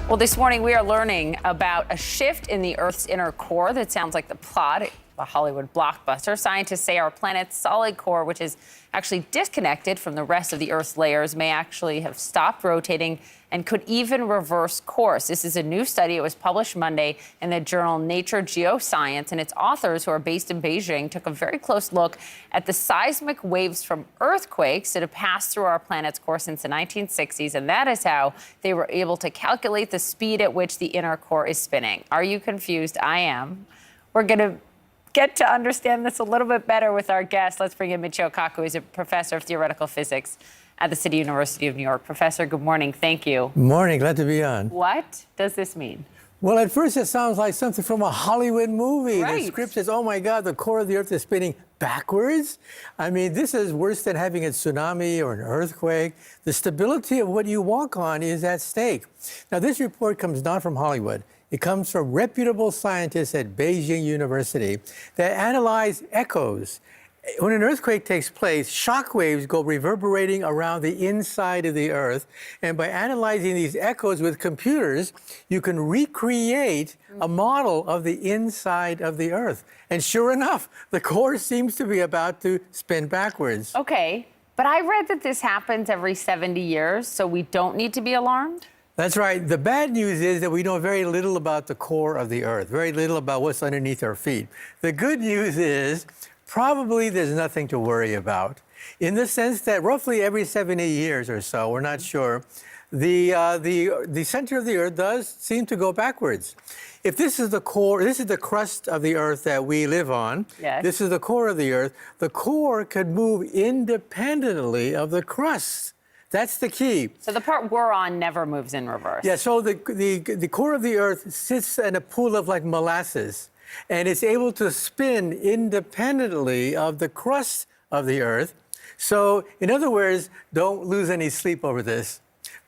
Well, this morning we are learning about a shift in the Earth's inner core that sounds like the plot of a Hollywood blockbuster. Scientists say our planet's solid core, which is actually disconnected from the rest of the Earth's layers, may actually have stopped rotating and could even reverse course. This is a new study. It was published Monday in the journal Nature Geoscience, and its authors, who are based in Beijing, took a very close look at the seismic waves from earthquakes that have passed through our planet's core since the 1960s, and that is how they were able to calculate the speed at which the inner core is spinning. Are you confused? I am. We're going to get to understand this a little bit better with our guest. Let's bring in Michio Kaku, who's a professor of theoretical physics at the City University of New York. Professor, good morning. Thank you. Morning. Glad to be on. What does this mean? Well, at first it sounds like something from a Hollywood movie. Right. The script says, oh my God, the core of the Earth is spinning backwards. I mean, this is worse than having a tsunami or an earthquake. The stability of what you walk on is at stake. Now, this report comes not from Hollywood. It comes from reputable scientists at Beijing University that analyze echoes. When an earthquake takes place, shock waves go reverberating around the inside of the Earth. And by analyzing these echoes with computers, you can recreate a model of the inside of the Earth. And sure enough, the core seems to be about to spin backwards. Okay, but I read that this happens every 70 years, so we don't need to be alarmed? That's right. The bad news is that we know very little about the core of the Earth, very little about what's underneath our feet. The good news is probably there's nothing to worry about, in the sense that roughly every 70 years or so, we're not sure, the center of the Earth does seem to go backwards. If this is the core, this is the crust of the Earth that we live on, yes. This is the core of the Earth, the core could move independently of the crust. That's the key. So the part we're on never moves in reverse. Yeah, so the core of the Earth sits in a pool of like molasses, and it's able to spin independently of the crust of the Earth. So, in other words, don't lose any sleep over this.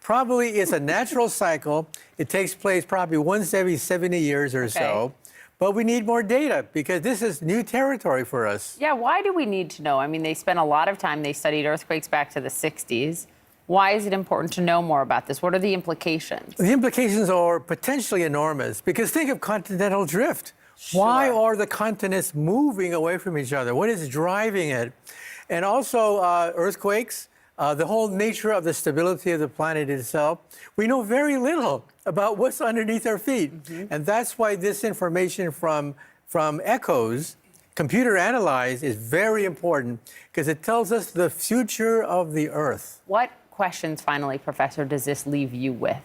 Probably it's a natural cycle. It takes place probably once every 70 years or so. But we need more data because this is new territory for us. Yeah, why do we need to know? I mean, they spent a lot of time, they studied earthquakes back to the 60s. Why is it important to know more about this? What are the implications? The implications are potentially enormous because think of continental drift. Sure. Why are the continents moving away from each other? What is driving it? And also earthquakes, the whole nature of the stability of the planet itself. We know very little about what's underneath our feet. And that's why this information from echoes, computer analyzed, is very important because it tells us the future of the Earth. What questions, finally, Professor, does this leave you with?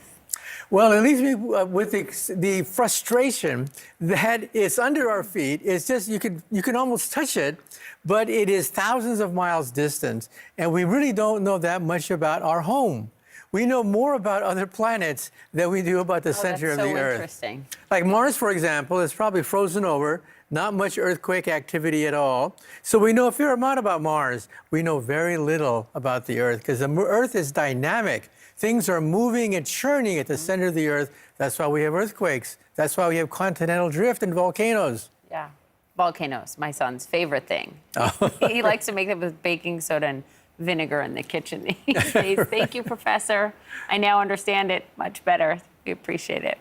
Well, it leaves me with the frustration that it's under our feet. It's just, you can almost touch it, but it is thousands of miles distant, and we really don't know that much about our home. We know more about other planets than we do about the center of the Earth. That's so interesting. Like Mars, for example, is probably frozen over, not much earthquake activity at all. So we know a fair amount about Mars. We know very little about the Earth because the Earth is dynamic. Things are moving and churning at the center of the Earth. That's why we have earthquakes. That's why we have continental drift and volcanoes. Yeah. Volcanoes, my son's favorite thing. He likes to make them with baking soda and vinegar in the kitchen these days. Thank you, Professor. I now understand it much better. We appreciate it.